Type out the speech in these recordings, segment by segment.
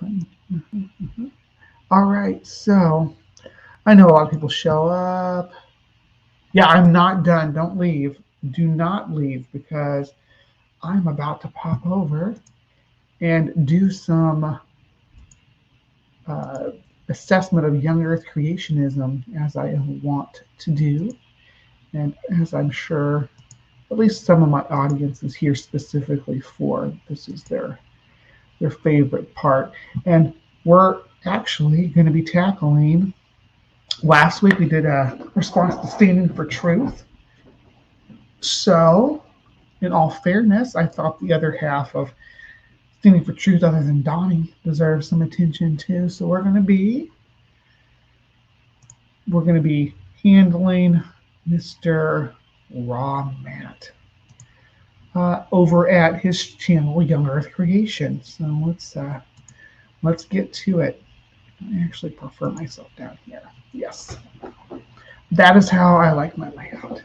funny. All right, so I know a lot of people show up. Yeah, I'm not done. Don't leave. Do not leave, because I'm about to pop over and do some uh, assessment of young Earth creationism, as I want to do, and as I'm sure at least some of my audience is here specifically for. This is their favorite part. And we're actually going to be tackling, last week we did a response to standing for truth. So, in all fairness, I thought the other half of standing for truth, other than Donnie, deserves some attention too. So we're going to be handling Mr. Raw Matt over at his channel, Young Earth Creation. So let's get to it. I actually prefer myself down here. Yes, that is how I like my layout.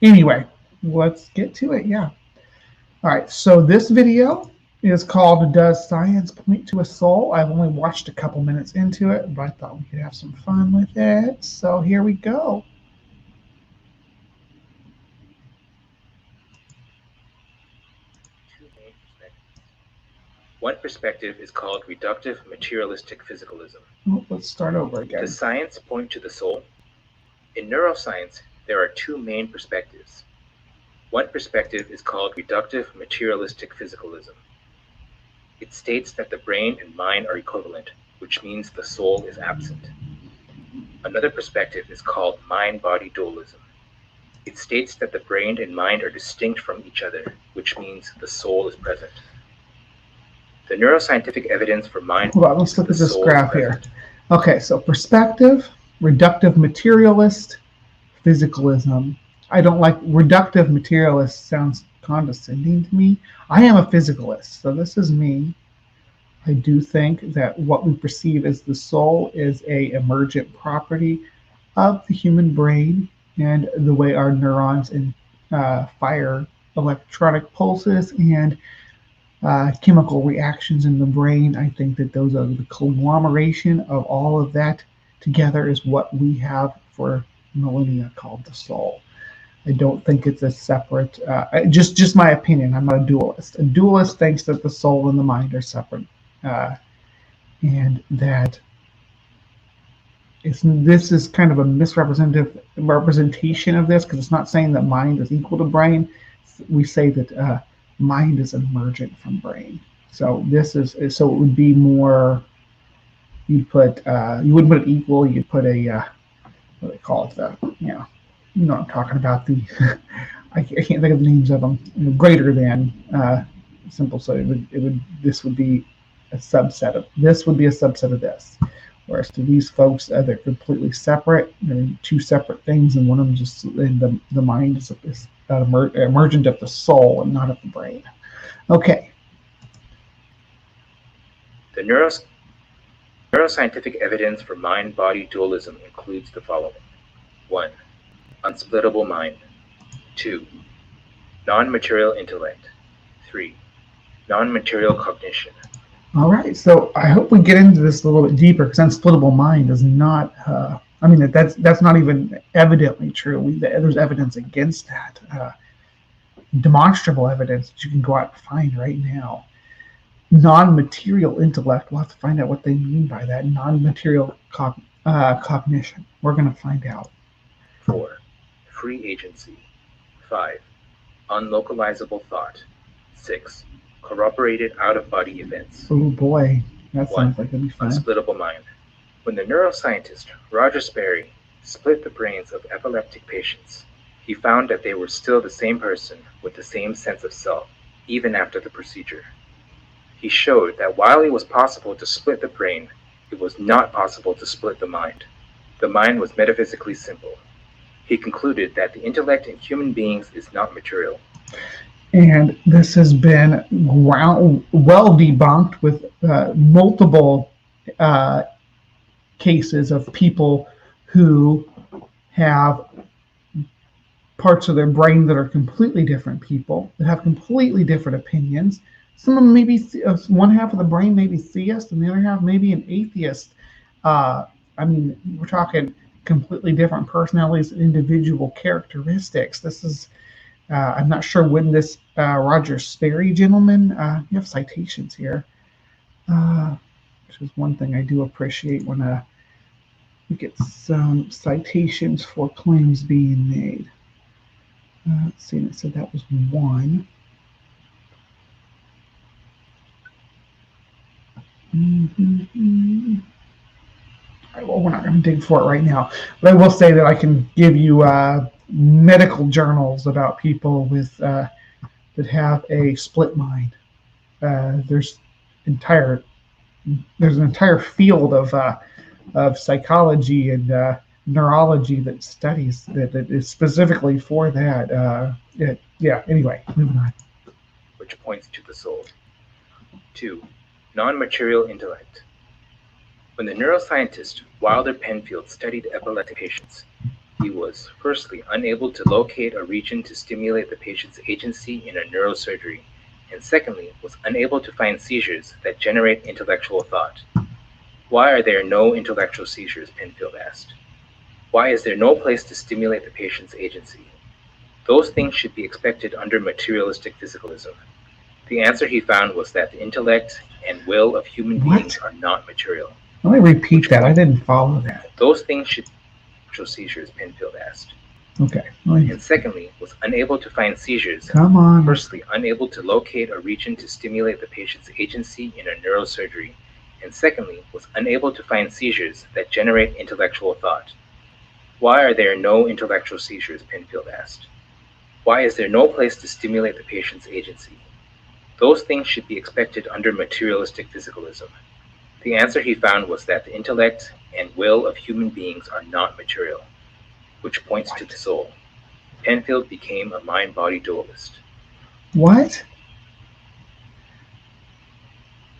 Anyway, let's get to it. Yeah. All right. So this video is called "Does Science Point to a Soul?" I've only watched a couple minutes into it, but I thought we could have some fun with it. So here we go. One perspective is called reductive materialistic physicalism. Oh, let's start over again. Does science point to the soul? In neuroscience, there are two main perspectives. One perspective is called reductive materialistic physicalism. It states that the brain and mind are equivalent, which means the soul is absent. Another perspective is called mind-body dualism. It states that the brain and mind are distinct from each other, which means the soul is present. The neuroscientific evidence for mind. Hold on, let's look at this graph here. Okay, so perspective, reductive materialist, physicalism. I don't like reductive materialist, sounds condescending to me. I am a physicalist, so this is me. I do think that what we perceive as the soul is a emergent property of the human brain, and the way our neurons fire electronic pulses and chemical reactions in the brain. I think that those are the conglomeration of all of that together is what we have for millennia called the soul. I don't think it's a separate, just my opinion. I'm not a dualist. A dualist thinks that the soul and the mind are separate, and that this is kind of a misrepresentation of this, because it's not saying that mind is equal to brain. We say that mind is emergent from brain. So this is, so it would be more, you'd put, you wouldn't put it equal, you'd put a, what do they call it, you know what I'm talking about, the, I can't think of the names of them, greater than, simple, so this would be a subset of, this would be a subset of this. Whereas to these folks, they're completely separate, they're two separate things, and one of them just, the mind is emergent of the soul and not of the brain. Okay. The neuroscientific evidence for mind-body dualism includes the following. 1. Unsplittable mind. 2. Non-material intellect. 3. Non-material cognition. All right, so I hope we get into this a little bit deeper, because unsplittable mind is not, I mean, that's not even evidently true. There's evidence against that, demonstrable evidence that you can go out and find right now. Non-material intellect, we'll have to find out what they mean by that. Non-material cognition, we're going to find out. 4. Free agency. 5. Unlocalizable thought. 6. Corroborated out-of-body events. Oh boy, that sounds like it'd be fun. Unsplittable mind. When the neuroscientist Roger Sperry split the brains of epileptic patients, he found that they were still the same person with the same sense of self, even after the procedure. He showed that while it was possible to split the brain, it was not possible to split the mind. The mind was metaphysically simple. He concluded that the intellect in human beings is not material. And this has been well debunked with multiple cases of people who have parts of their brain that are completely different people, that have completely different opinions, Some of them maybe one half of the brain maybe theist, and the other half maybe an atheist. I mean, we're talking completely different personalities and individual characteristics. This is, I'm not sure when this Roger Sperry gentleman, you have citations here, which is one thing I do appreciate when we get some citations for claims being made. Let's see, it said that was one. All right, well, we're not going to dig for it right now, but I will say that I can give you medical journals about people with that have a split mind. There's an entire field of psychology and neurology that studies that is specifically for that. Yeah. Anyway, moving on. Which points to the soul. 2. Non-material intellect. When the neuroscientist Wilder Penfield studied epileptic patients, he was, firstly, unable to locate a region to stimulate the patient's agency in a neurosurgery, and secondly, was unable to find seizures that generate intellectual thought. Why are there no intellectual seizures? Penfield asked. Why is there no place to stimulate the patient's agency? Those things should be expected under materialistic physicalism. The answer he found was that the intellect and will of human beings are not material. Let me repeat that. I didn't follow that. Those things should be intellectual seizures, Penfield asked. Okay. And secondly, was unable to find seizures. Come on. Firstly, unable to locate a region to stimulate the patient's agency in a neurosurgery, and secondly, was unable to find seizures that generate intellectual thought. Why are there no intellectual seizures? Penfield asked. Why is there no place to stimulate the patient's agency? Those things should be expected under materialistic physicalism. The answer he found was that the intellect and will of human beings are not material, which points to the soul. Penfield became a mind-body dualist. What?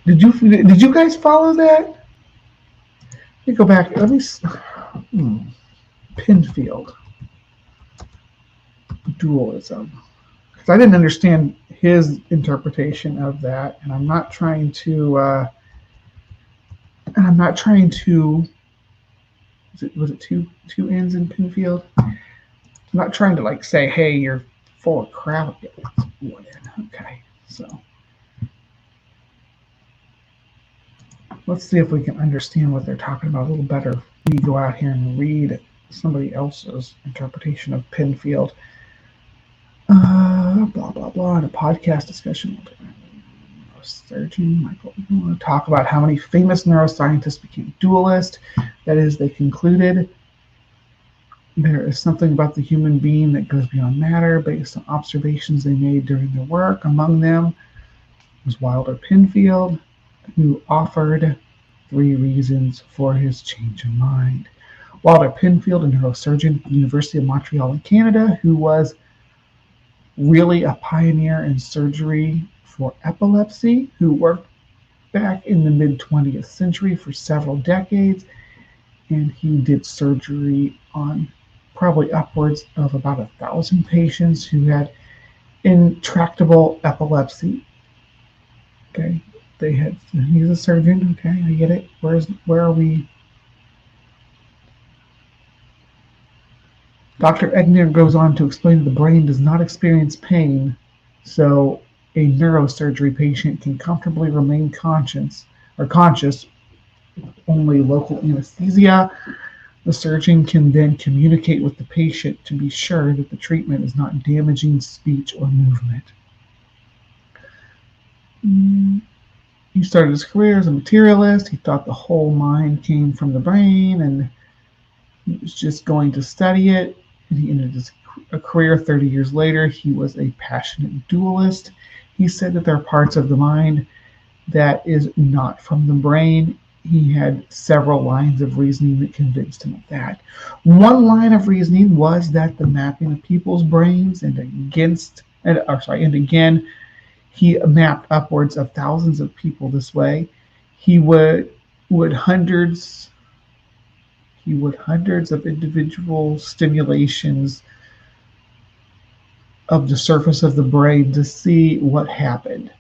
Did you guys follow that? Let me go back. Let me. Penfield. Dualism. Because I didn't understand his interpretation of that, and I'm not trying to. Was it two N's in Penfield? I'm not trying to like say, hey, you're full of crap. Yeah, one N. Okay, so let's see if we can understand what they're talking about a little better. We go out here and read somebody else's interpretation of Penfield. Blah blah blah. In a podcast discussion. Surgeon Michael, we want to talk about how many famous neuroscientists became dualist. That is, they concluded there is something about the human being that goes beyond matter based on observations they made during their work. Among them was Wilder Penfield, who offered 3 reasons for his change of mind. Wilder Penfield, a neurosurgeon at the University of Montreal in Canada, who was really a pioneer in surgery for epilepsy, who worked back in the mid-20th century for several decades, and he did surgery on probably upwards of about 1,000 patients who had intractable epilepsy. Okay, he's a surgeon. Okay, I get it. Where are we? Dr. Egner goes on to explain that the brain does not experience pain, so a neurosurgery patient can comfortably remain conscious with only local anesthesia. The surgeon can then communicate with the patient to be sure that the treatment is not damaging speech or movement. He started his career as a materialist. He thought the whole mind came from the brain, and he was just going to study it. And he ended his career 30 years later. He was a passionate dualist. He said that there are parts of the mind that is not from the brain. He had several lines of reasoning that convinced him of that. One line of reasoning was that the mapping of people's brains and again, he mapped upwards of thousands of people this way. He would hundreds of individual stimulations of the surface of the brain to see what happened.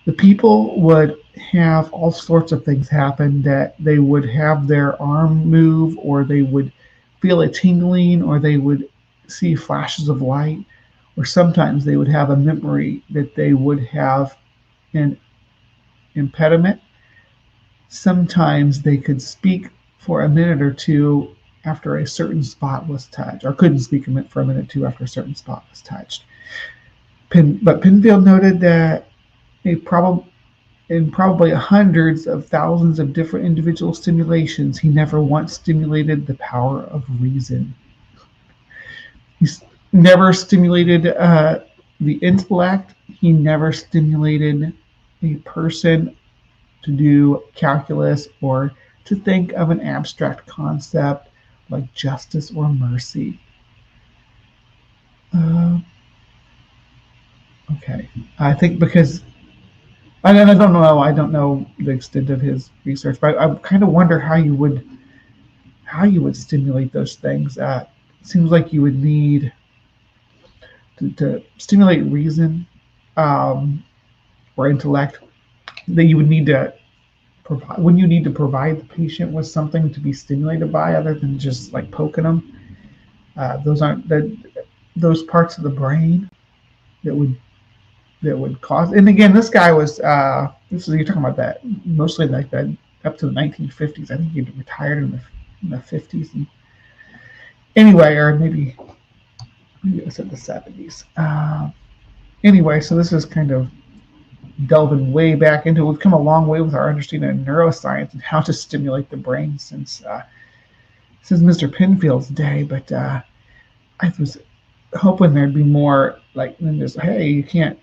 The people would have all sorts of things happen, that they would have their arm move, or they would feel a tingling, or they would see flashes of light, or sometimes they would have a memory that they would have an impediment. Sometimes they could speak for a minute or two after a certain spot was touched, or couldn't speak for a minute or two after a certain spot was touched. But Penfield noted that in probably hundreds of thousands of different individual stimulations, he never once stimulated the power of reason. He's never stimulated the intellect. He never stimulated a person to do calculus or to think of an abstract concept like justice or mercy. Okay, I think because I don't know the extent of his research, but I kind of wonder how you would stimulate those things. It seems like you would need to stimulate reason or intellect. That you would need to provide. Wouldn't you need to provide the patient with something to be stimulated by, other than just like poking them? Those aren't those parts of the brain that would cause. And again, this guy was you're talking about that mostly like that up to the 1950s. I think he retired in the 50s. And anyway, or maybe it was in the 70s. Anyway, so this is kind of delving way back into. We've come a long way with our understanding of neuroscience and how to stimulate the brain since Mr. Penfield's day. But I was hoping there'd be more like than just, hey, you can't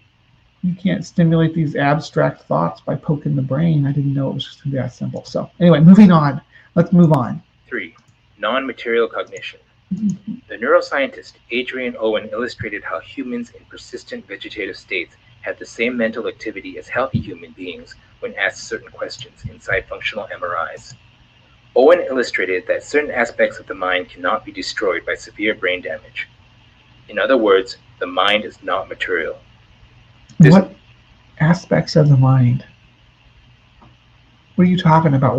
stimulate these abstract thoughts by poking the brain. I didn't know it was just going to be that simple. So anyway, moving on. Let's move on. 3. Non-material cognition. The neuroscientist Adrian Owen illustrated how humans in persistent vegetative states had the same mental activity as healthy human beings when asked certain questions inside functional MRIs. Owen illustrated that certain aspects of the mind cannot be destroyed by severe brain damage. In other words, the mind is not material. What aspects of the mind? What are you talking about?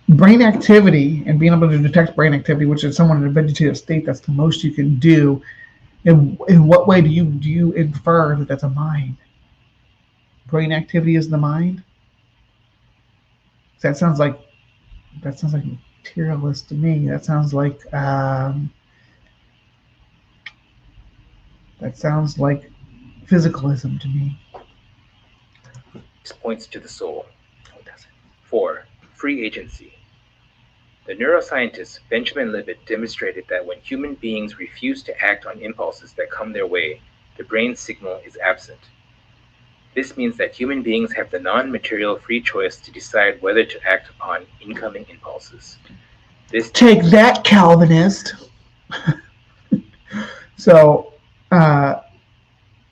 Brain activity and being able to detect brain activity, which is someone in a vegetative state, that's the most you can do. In what way do you infer that that's a mind? Brain activity is the mind? That sounds like materialist to me. That sounds like physicalism to me. This points to the soul. 4. Free agency. The neuroscientist Benjamin Libet demonstrated that when human beings refuse to act on impulses that come their way, the brain signal is absent. This means that human beings have the non-material free choice to decide whether to act upon incoming impulses. Take that, Calvinist. So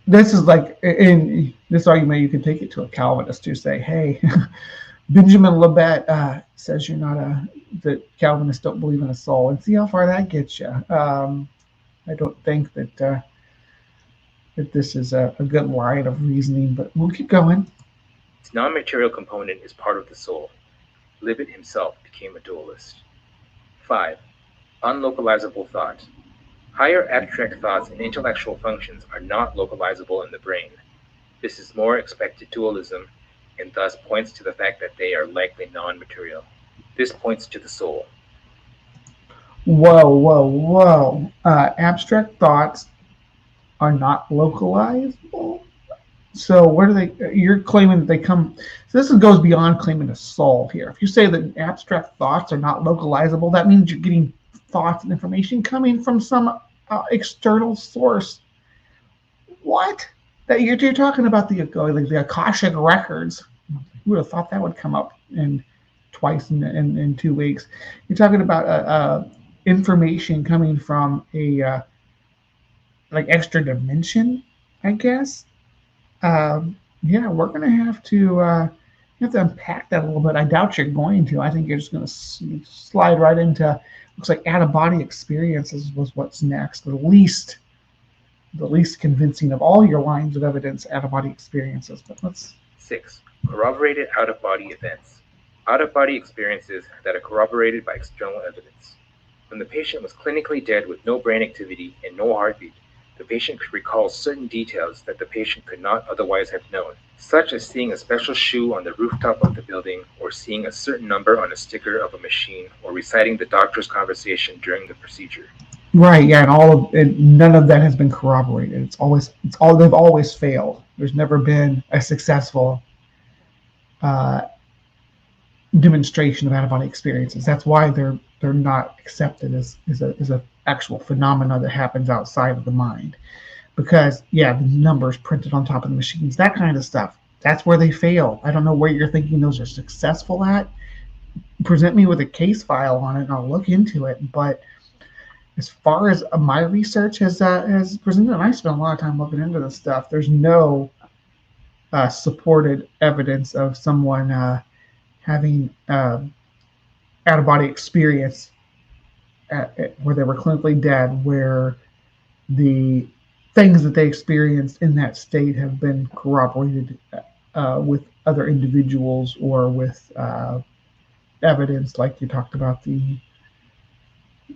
this is like, in this argument, you can take it to a Calvinist to say, hey, Benjamin Libet says that Calvinists don't believe in a soul, and see how far that gets you. I don't think that this is a good line of reasoning, but we'll keep going. Its non-material component is part of the soul. Libet himself became a dualist. 5. Unlocalizable thought. Higher abstract thoughts and intellectual functions are not localizable in the brain. This is more expected dualism, and thus points to the fact that they are likely non-material. This points to the soul. Whoa. Abstract thoughts are not localizable? So where do they, you're claiming that they come, so this goes beyond claiming a soul here. If you say that abstract thoughts are not localizable, that means you're getting thoughts and information coming from some external source. What? That you're talking about the Akashic records. Who would have thought that would come up twice in 2 weeks? You're talking about information coming from a extra dimension, I guess. Yeah, we're gonna have to unpack that a little bit. I doubt you're going to. I think you're just gonna slide right into, looks like out-of-body experiences was what's next. The least convincing of all your lines of evidence, out-of-body experiences. But let's 6. Corroborated out-of-body events. Out-of-body experiences that are corroborated by external evidence. When the patient was clinically dead with no brain activity and no heartbeat, the patient could recall certain details that the patient could not otherwise have known, such as seeing a special shoe on the rooftop of the building, or seeing a certain number on a sticker of a machine, or reciting the doctor's conversation during the procedure. Right, yeah, and none of that has been corroborated. They've always failed. There's never been a successful demonstration of out-of-body experiences. That's why they're not accepted as a actual phenomena that happens outside of the mind. Because the numbers printed on top of the machines, that kind of stuff, that's where they fail. I don't know where you're thinking those are successful at. Present me with a case file on it and I'll look into it. But as far as my research has presented, and I spent a lot of time looking into this stuff, there's no supported evidence of someone having out-of-body experience where they were clinically dead, where the things that they experienced in that state have been corroborated with other individuals or with evidence, like you talked about the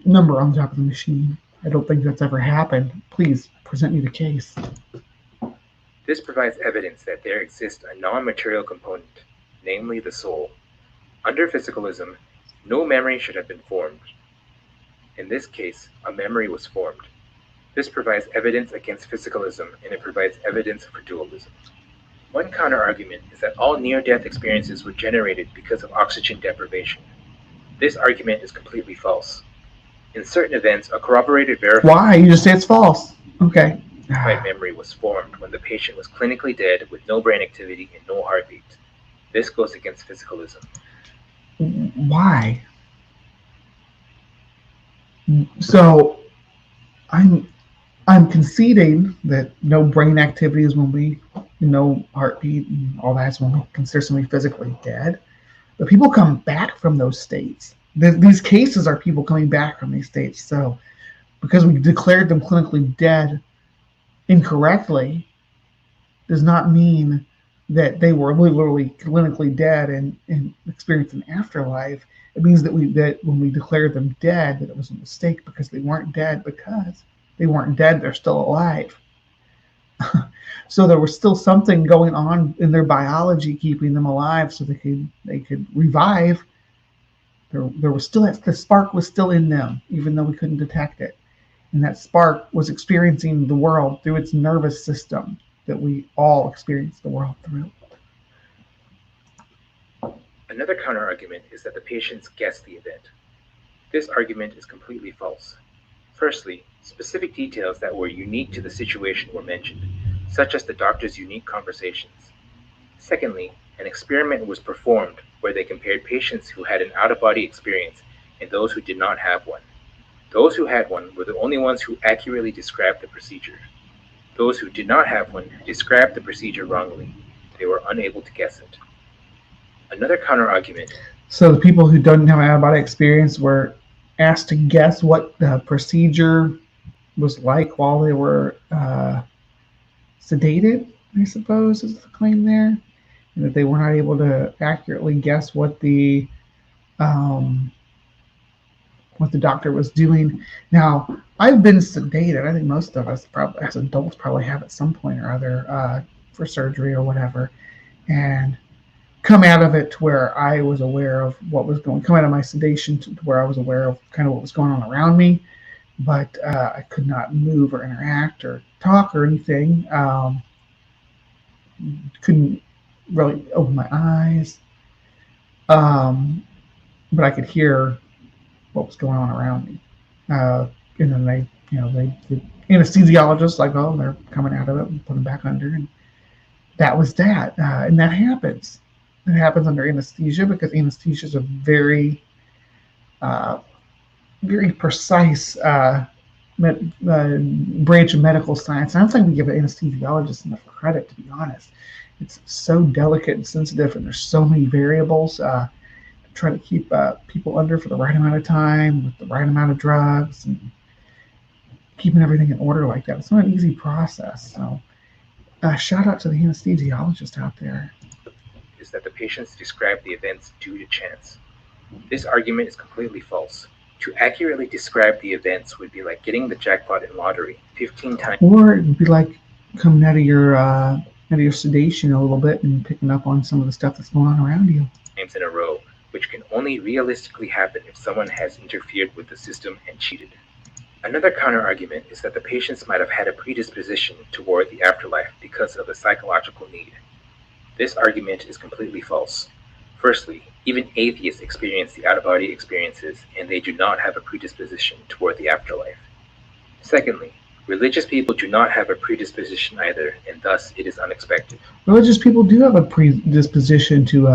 number on top of the machine. I don't think that's ever happened. Please present me the case. This provides evidence that there exists a non-material component, namely the soul. Under physicalism, no memory should have been formed. In this case, a memory was formed. This provides evidence against physicalism, and it provides evidence for dualism. One counter-argument is that all near-death experiences were generated because of oxygen deprivation. This argument is completely false. In certain events, a corroborated verified Why? You just say it's false. Okay. memory was formed when the patient was clinically dead with no brain activity and no heartbeat. This goes against physicalism. Why? So I'm conceding that no brain activity is when we, no heartbeat and all that is when we consider somebody physically dead. But people come back from those states. These cases are people coming back from these states. So because we declared them clinically dead incorrectly does not mean that they were literally clinically dead and experienced an afterlife. It means that when we declared them dead, that it was a mistake because they weren't dead. Because they weren't dead, they're still alive. So there was still something going on in their biology keeping them alive, so they could revive. There was still the spark was still in them, even though we couldn't detect it. And that spark was experiencing the world through its nervous system that we all experience the world through. Another counter-argument is that the patients guessed the event. This argument is completely false. Firstly, specific details that were unique to the situation were mentioned, such as the doctor's unique conversations. Secondly, an experiment was performed where they compared patients who had an out-of-body experience and those who did not have one. Those who had one were the only ones who accurately described the procedure. Those who did not have one described the procedure wrongly. They were unable to guess it. Another counter-argument. So the people who don't have an out-of-body experience were asked to guess what the procedure was like while they were sedated, I suppose is the claim there. And that they were not able to accurately guess what the doctor was doing. Now, I've been sedated. I think most of us, probably as adults, probably have at some point or other for surgery or whatever, and come out of it to where I was aware of what was come out of my sedation to where I was aware of kind of what was going on around me, but I could not move or interact or talk or anything. Couldn't really open my eyes, but I could hear what was going on around me. And then the anesthesiologist, like, oh, they're coming out of it and put them back under, and that was that. And that happens. It happens under anesthesia because anesthesia is a very, very precise branch of medical science. I don't think we give anesthesiologists enough credit, to be honest. It's so delicate and sensitive, and there's so many variables. Try to keep people under for the right amount of time with the right amount of drugs and keeping everything in order like that. It's not an easy process. So shout out to the anesthesiologist out there. is that the patients describe the events due to chance. This argument is completely false. To accurately describe the events would be like getting the jackpot in lottery 15 times. Or it'd be like coming out of your sedation a little bit and picking up on some of the stuff that's going on around you. Times in a row, which can only realistically happen if someone has interfered with the system and cheated. Another counter-argument is that the patients might have had a predisposition toward the afterlife because of a psychological need. This argument is completely false. Firstly, even atheists experience the out-of-body experiences, and they do not have a predisposition toward the afterlife. Secondly, religious people do not have a predisposition either, and thus it is unexpected. Religious people do have a predisposition to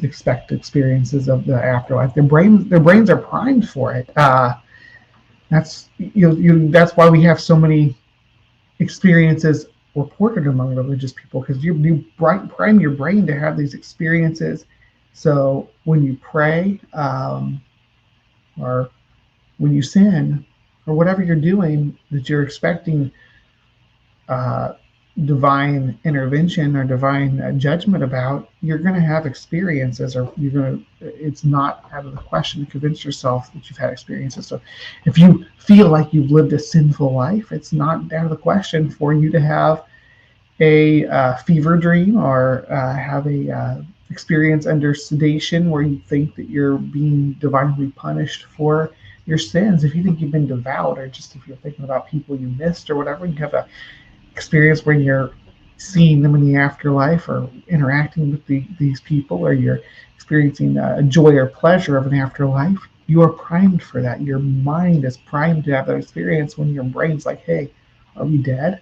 expect experiences of the afterlife. Their brains are primed for it. That's why we have so many experiences reported among religious people, because you prime your brain to have these experiences. So when you pray, or when you sin, or whatever you're doing that you're expecting divine intervention or divine judgment about, you're going to have experiences, or it's not out of the question to convince yourself that you've had experiences. So if you feel like you've lived a sinful life, it's not out of the question for you to have a fever dream, or have a experience under sedation where you think that you're being divinely punished for your sins. If you think you've been devout, or just if you're thinking about people you missed or whatever, you have a experience where you're seeing them in the afterlife, or interacting with these people, or you're experiencing a joy or pleasure of an afterlife, you are primed for that. Your mind is primed to have that experience when your brain's like, hey, are we dead?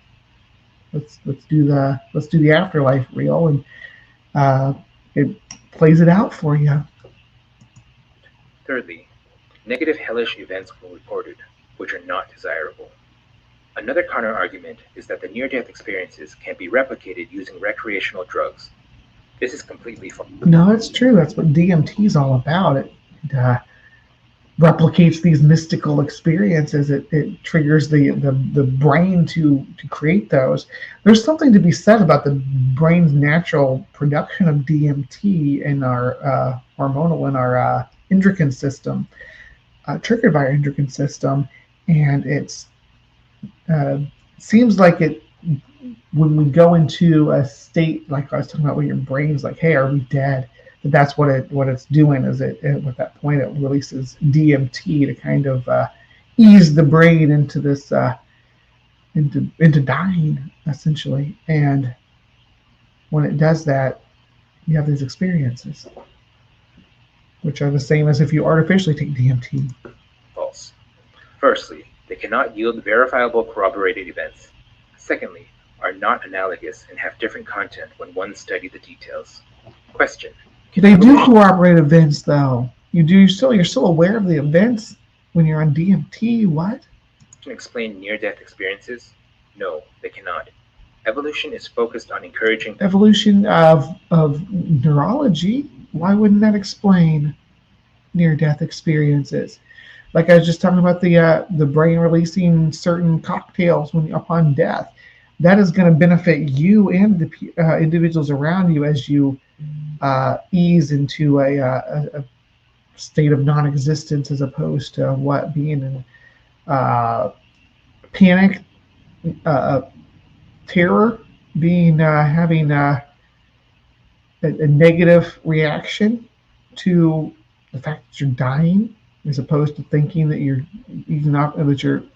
Let's do the afterlife real, and it plays it out for you. Thirdly, negative hellish events were reported, which are not desirable. Another counter-argument is that the near-death experiences can be replicated using recreational drugs. This is completely false. No, it's true. That's what DMT is all about. It replicates these mystical experiences. It triggers the brain to create those. There's something to be said about the brain's natural production of DMT in our hormonal, in our endocrine system, triggered by our endocrine system, and it's seems like it, when we go into a state like I was talking about, where your brain's like, hey, are we dead? That's what it's doing. Is it at that point it releases DMT to kind of ease the brain into this into dying, essentially. And when it does that, you have these experiences, which are the same as if you artificially take DMT. False. Firstly, they cannot yield verifiable corroborated events. Secondly, are not analogous and have different content when one studies the details. Question. They do corroborate events, though. You're still aware of the events when you're on DMT. What? Can explain near-death experiences? No, they cannot. Evolution is focused on encouraging evolution of neurology. Why wouldn't that explain near-death experiences? Like I was just talking about the brain releasing certain cocktails upon death. That is going to benefit you and the individuals around you as you ease into a state of non-existence, as opposed to what being in panic, terror, being having a negative reaction to the fact that you're dying, as opposed to thinking that you're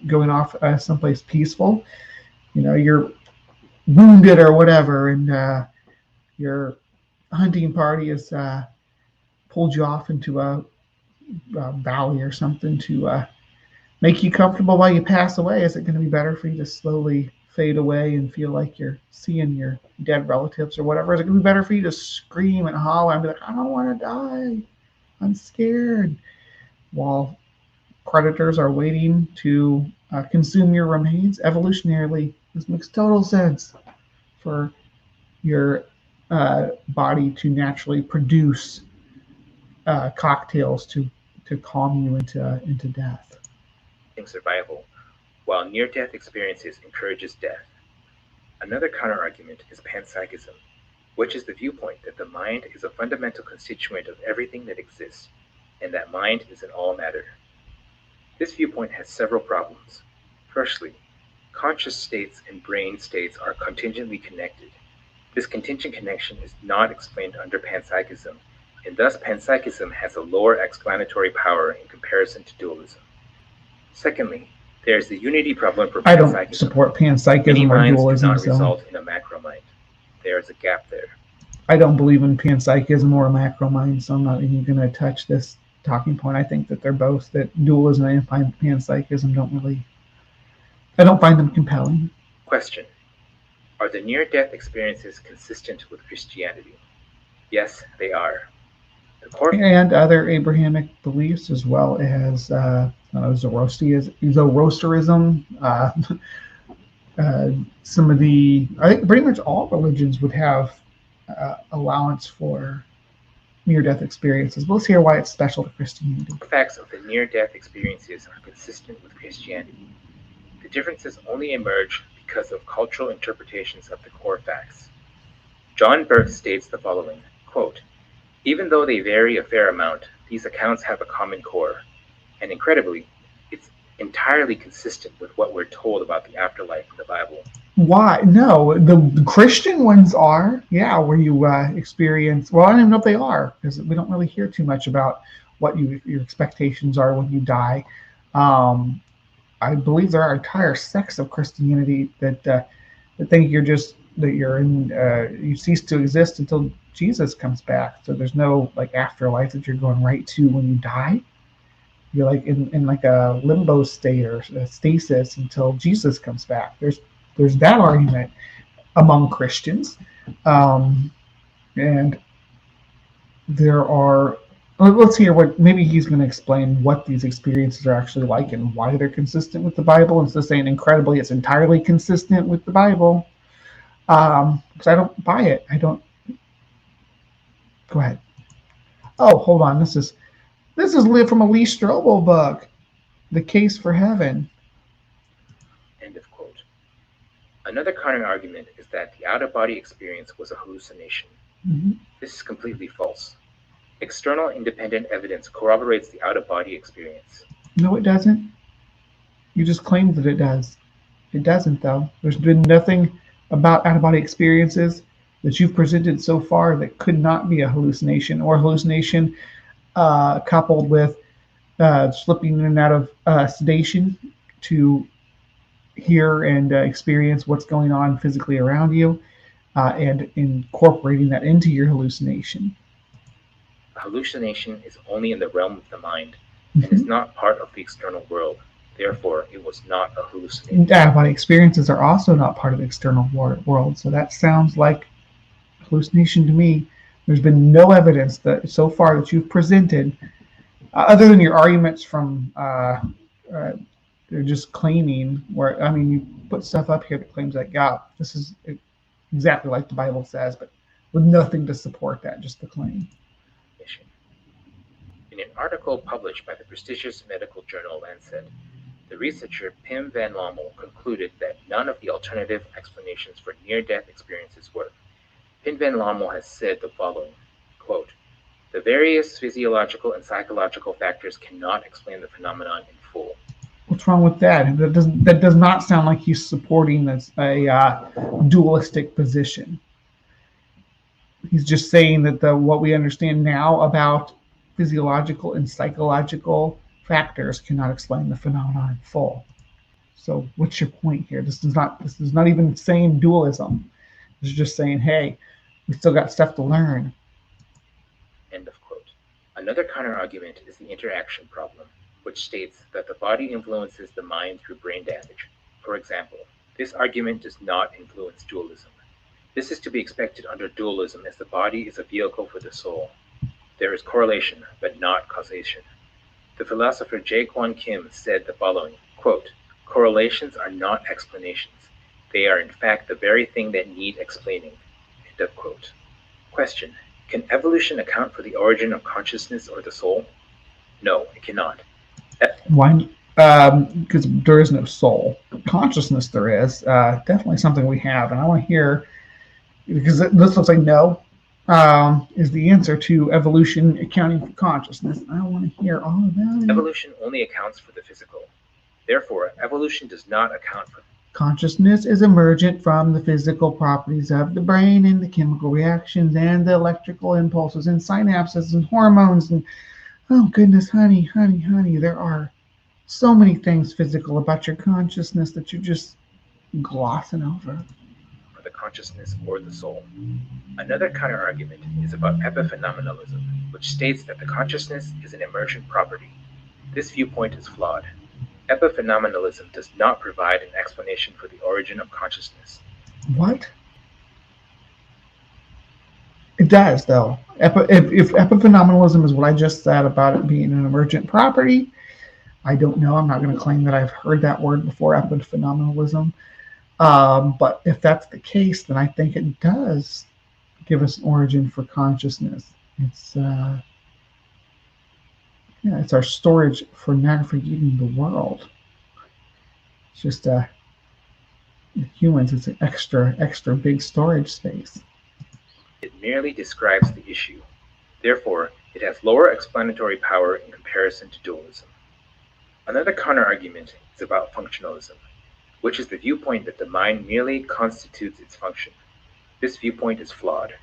going off someplace peaceful. You're wounded or whatever, and your hunting party has pulled you off into a valley or something to make you comfortable while you pass away. Is it going to be better for you to slowly fade away and feel like you're seeing your dead relatives or whatever? Is it going to be better for you to scream and holler and be like, I don't want to die, I'm scared, while predators are waiting to consume your remains? Evolutionarily, this makes total sense for your body to naturally produce cocktails to calm you into death. Survival, while near-death experiences encourages death. Another counterargument is panpsychism. which is the viewpoint that the mind is a fundamental constituent of everything that exists, and that mind is in all matter. This viewpoint has several problems. Firstly, conscious states and brain states are contingently connected. This contingent connection is not explained under panpsychism, and thus panpsychism has a lower explanatory power in comparison to dualism. Secondly, there is the unity problem for panpsychism. I don't support panpsychism Many or minds dualism, do not so result in a macro mind. There is a gap there. I don't believe in panpsychism or a macro mind, so I'm not even going to touch this talking point. I think that they're both, that dualism and panpsychism I don't find them compelling. Question: are the near-death experiences consistent with Christianity? Yes, they are. The core And other Abrahamic beliefs, as well as Zoroastrianism. Some of the, I think pretty much all religions would have allowance for near-death experiences. But let's hear why it's special to Christianity. facts of the near-death experiences are consistent with Christianity. The differences only emerge because of cultural interpretations of the core facts. John Burke states the following, quote, "Even though they vary a fair amount, these accounts have a common core, and incredibly, it's entirely consistent with what we're told about the afterlife in the Bible." Why? No, the Christian ones are, yeah, where you experience, well, I don't even know if they are, because we don't really hear too much about what your expectations are when you die. I believe there are entire sects of Christianity that think you cease to exist until Jesus comes back. So there's no like afterlife that you're going right to when you die. You're like in like a limbo state or a stasis until Jesus comes back. There's that argument among Christians, and there are. Let's hear what maybe he's going to explain what these experiences are actually like and why they're consistent with the Bible. Instead of saying incredibly, it's entirely consistent with the Bible. Because I don't buy it. I don't. Go ahead. Oh, hold on. This is from a Lee Strobel book, "The Case for Heaven." End of quote. Another counter-argument is that the out-of-body experience was a hallucination. Mm-hmm. This is completely false. External independent evidence corroborates the out-of-body experience. No, it doesn't. You just claimed that it does. It doesn't, though. There's been nothing about out-of-body experiences that you've presented so far that could not be a hallucination, or hallucination coupled with slipping in and out of sedation to hear and experience what's going on physically around you, and incorporating that into your hallucination. A hallucination is only in the realm of the mind and is not part of the external world. Therefore, it was not a hallucination. Out-of-body experiences are also not part of the external world, so that sounds like hallucination to me. There's been no evidence that so far that you've presented, other than your arguments from they're just claiming. Where I mean, you put stuff up here that claims that this is exactly like the Bible says, but with nothing to support that, just the claim. In an article published by the prestigious medical journal Lancet, the researcher Pim van Lommel concluded that none of the alternative explanations for near-death experiences work. Pim van Lommel has said the following, quote, "The various physiological and psychological factors cannot explain the phenomenon in full." What's wrong with that? That does not sound like he's supporting a dualistic position. He's just saying that what we understand now about physiological and psychological factors cannot explain the phenomenon in full. So what's your point here? This is not even saying dualism. It's just saying, hey, we still got stuff to learn. End of quote. Another counter-argument is the interaction problem, which states that the body influences the mind through brain damage. For example, this argument does not influence dualism. This is to be expected under dualism, as the body is a vehicle for the soul. There is correlation, but not causation. The philosopher Jae-Kwon Kim said the following, quote, "Correlations are not explanations. They are in fact the very thing that need explaining." End of quote. Question: can evolution account for the origin of consciousness or the soul? No, it cannot. Why? Because there is no soul. Consciousness there is. Definitely something we have, and I want to hear because this looks like no is the answer to evolution accounting for consciousness. I want to hear all about it. Evolution only accounts for the physical. Therefore, evolution does not account for consciousness is emergent from the physical properties of the brain and the chemical reactions and the electrical impulses and synapses and hormones and oh goodness, honey, there are so many things physical about your consciousness that you're just glossing over. the consciousness or the soul. Another counter-argument is about epiphenomenalism, which states that the consciousness is an emergent property. This viewpoint is flawed. Epiphenomenalism does not provide an explanation for the origin of consciousness. What? It does, though. If epiphenomenalism is what I just said about it being an emergent property, I don't know. I'm not going to claim that I've heard that word before, epiphenomenalism. But if that's the case, then I think it does give us an origin for consciousness. It's it's our storage for navigating the world. It's just humans. It's an extra big storage space. It merely describes the issue. Therefore, it has lower explanatory power in comparison to dualism. Another counterargument is about functionalism, which is the viewpoint that the mind merely constitutes its function. This viewpoint is flawed.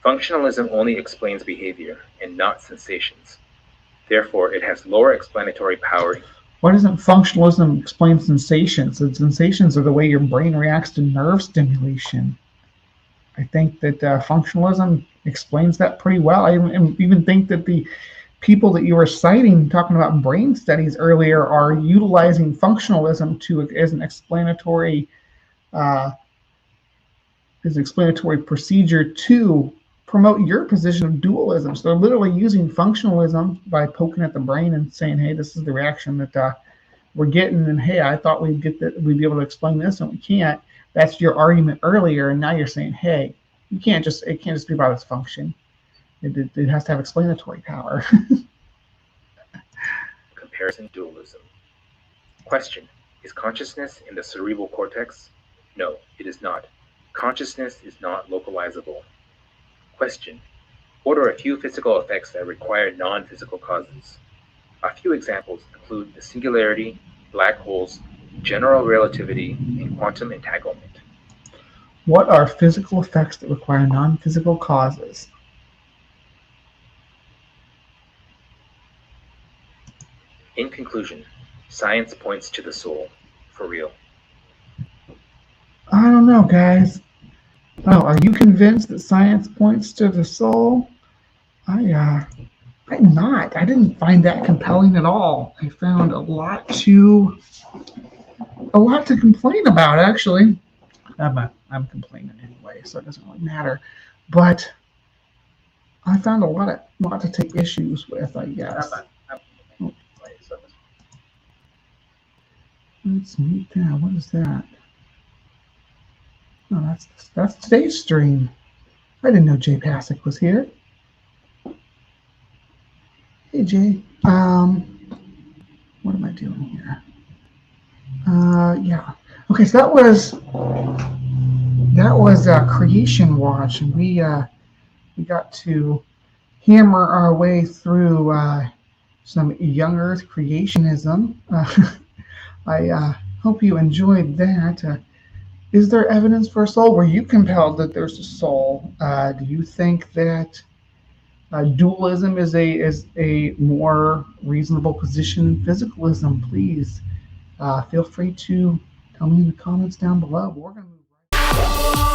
Functionalism only explains behavior and not sensations. Therefore, it has lower explanatory power. Why doesn't functionalism explain sensations? The sensations are the way your brain reacts to nerve stimulation. I think that functionalism explains that pretty well. I even think that the people that you were citing, talking about brain studies earlier, are utilizing functionalism as an explanatory procedure to promote your position of dualism. So they're literally using functionalism by poking at the brain and saying, "Hey, this is the reaction that we're getting," and "Hey, I thought we'd be able to explain this, and we can't." That's your argument earlier, and now you're saying, "Hey, it can't just be about its function. It has to have explanatory power." Comparison dualism. Question: is consciousness in the cerebral cortex? No, it is not. Consciousness is not localizable. Question: what are a few physical effects that require non-physical causes? A few examples include the singularity, black holes, general relativity, and quantum entanglement. What are physical effects that require non-physical causes? In conclusion, science points to the soul, for real. I don't know, guys. Oh, are you convinced that science points to the soul? I'm not. I didn't find that compelling at all. I found a lot to complain about, actually. I'm complaining anyway, so it doesn't really matter. But I found a lot to take issues with, I guess. Let's meet that. What is that? Oh, that's today's stream. I didn't know Jay Pasick was here. Hey, Jay. What am I doing here? Yeah. Okay, so that was CreationWatch, and we got to hammer our way through some young Earth creationism. I hope you enjoyed that. Is there evidence for a soul? Were you compelled that there's a soul? Do you think that dualism is a more reasonable position than physicalism? Please feel free to tell me in the comments down below. We're going to move right